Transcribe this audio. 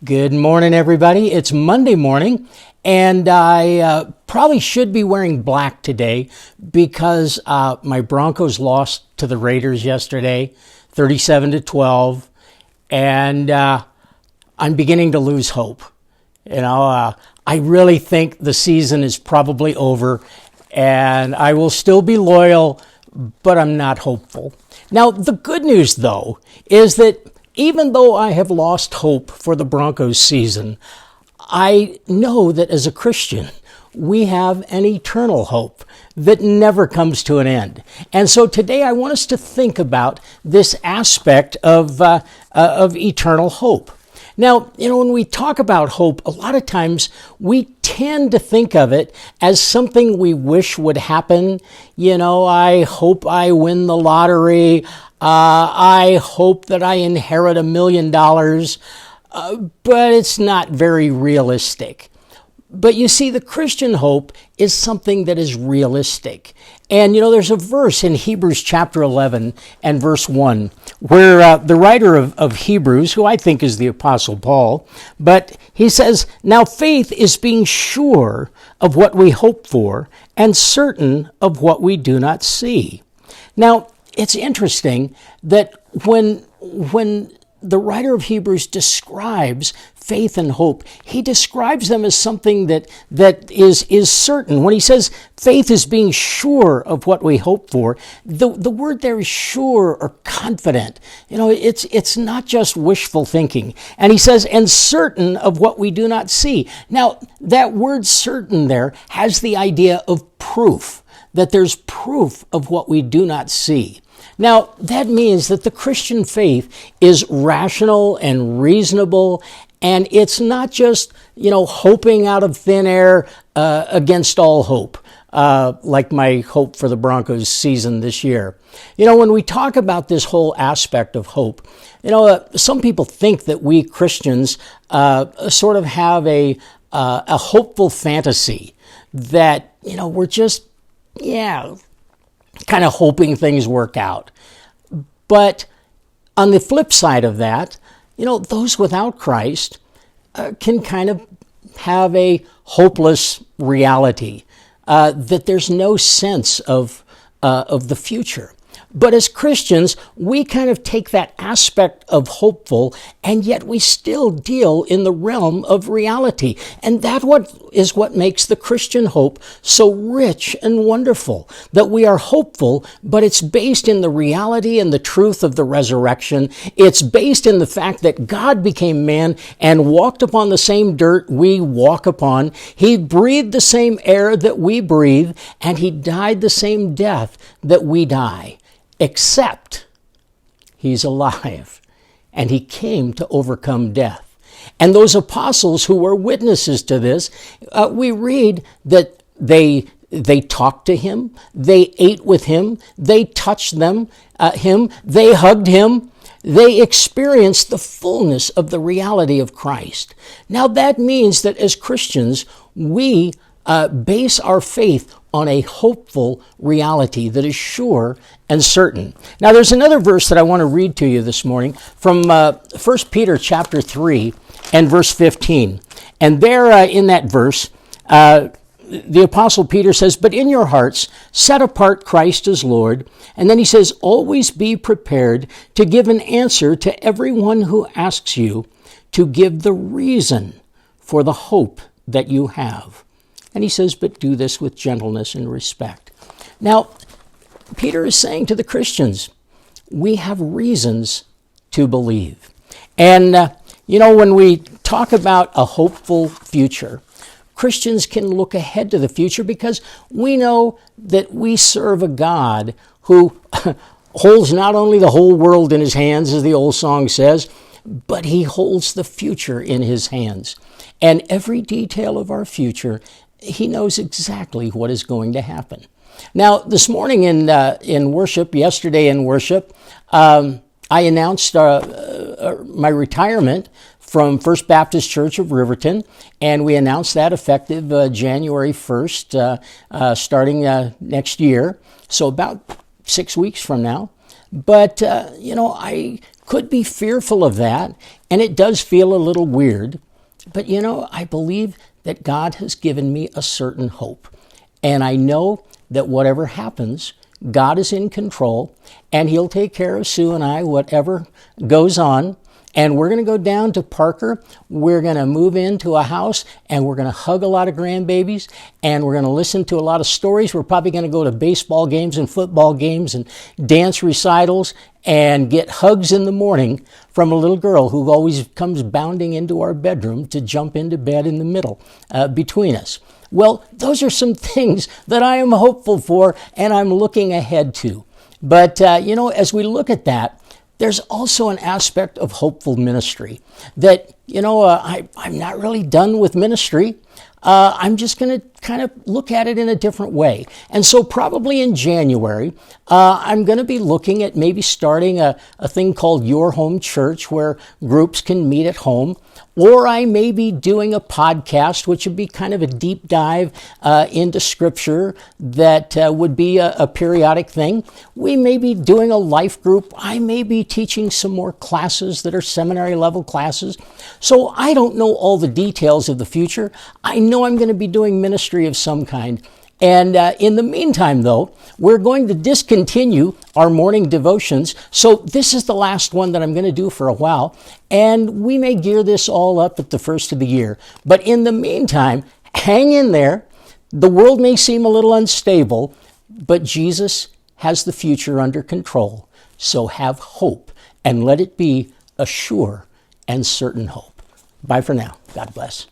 Good morning, everybody. It's Monday morning, and I probably should be wearing black today because my Broncos lost to the Raiders yesterday, 37-12, and I'm beginning to lose hope. I really think the season is probably over, and I will still be loyal, but I'm not hopeful. Now, the good news, though, is that even though I have lost hope for the Broncos season, I know that as a Christian, we have an eternal hope that never comes to an end. And so today I want us to think about this aspect of eternal hope. Now, when we talk about hope, a lot of times we tend to think of it as something we wish would happen. I hope I win the lottery. I hope that I inherit $1 million, but it's not very realistic. But you see, the Christian hope is something that is realistic. And, there's a verse in Hebrews chapter 11 and verse 1 where the writer of Hebrews, who I think is the Apostle Paul, but he says, "Now faith is being sure of what we hope for and certain of what we do not see." Now, it's interesting that when the writer of Hebrews describes faith and hope, he describes them as something that is certain. When he says faith is being sure of what we hope for, the word there is sure or confident. It's not just wishful thinking. And he says, and certain of what we do not see. Now, that word certain there has the idea of proof, that there's proof of what we do not see. Now, that means that the Christian faith is rational and reasonable, and it's not just, hoping out of thin air against all hope, like my hope for the Broncos season this year. When we talk about this whole aspect of hope, some people think that we Christians sort of have a hopeful fantasy that, we're just, kind of hoping things work out. But on the flip side of that, those without Christ can kind of have a hopeless reality, that there's no sense of the future. But as Christians, we kind of take that aspect of hopeful, and yet we still deal in the realm of reality. And that is what makes the Christian hope so rich and wonderful, that we are hopeful, but it's based in the reality and the truth of the resurrection. It's based in the fact that God became man and walked upon the same dirt we walk upon. He breathed the same air that we breathe, and he died the same death that we die. Except he's alive, and he came to overcome death. And those apostles who were witnesses to this, we read that they talked to him, they ate with him, they touched him, they hugged him, they experienced the fullness of the reality of Christ. Now that means that as Christians, we base our faith on a hopeful reality that is sure and certain. Now, there's another verse that I want to read to you this morning from 1 Peter chapter 3 and verse 15. And there in that verse, the Apostle Peter says, "But in your hearts, set apart Christ as Lord." And then he says, "Always be prepared to give an answer to everyone who asks you to give the reason for the hope that you have." And he says, "But do this with gentleness and respect." Now, Peter is saying to the Christians, we have reasons to believe. And, when we talk about a hopeful future, Christians can look ahead to the future because we know that we serve a God who holds not only the whole world in his hands, as the old song says, but he holds the future in his hands. And every detail of our future, he knows exactly what is going to happen. Now, this morning in worship, yesterday in worship, I announced my retirement from First Baptist Church of Riverton, and we announced that effective January 1st, starting next year, so about 6 weeks from now. But, I could be fearful of that, and it does feel a little weird. But I believe that God has given me a certain hope. And I know that whatever happens, God is in control, and He'll take care of Sue and I, whatever goes on. And we're going to go down to Parker. We're going to move into a house, and we're going to hug a lot of grandbabies, and we're going to listen to a lot of stories. We're probably going to go to baseball games and football games and dance recitals and get hugs in the morning from a little girl who always comes bounding into our bedroom to jump into bed in the middle between us. Well, those are some things that I am hopeful for and I'm looking ahead to. But, as we look at that, there's also an aspect of hopeful ministry that, I'm not really done with ministry. I'm just going to kind of look at it in a different way. And so probably in January, I'm going to be looking at maybe starting a thing called Your Home Church, where groups can meet at home. Or I may be doing a podcast, which would be kind of a deep dive into Scripture that would be a periodic thing. We may be doing a life group. I may be teaching some more classes that are seminary level classes. So I don't know all the details of the future. I know I'm going to be doing ministry of some kind. And in the meantime, though, we're going to discontinue our morning devotions. So this is the last one that I'm going to do for a while. And we may gear this all up at the first of the year. But in the meantime, hang in there. The world may seem a little unstable, but Jesus has the future under control. So have hope, and let it be a sure and certain hope. Bye for now. God bless.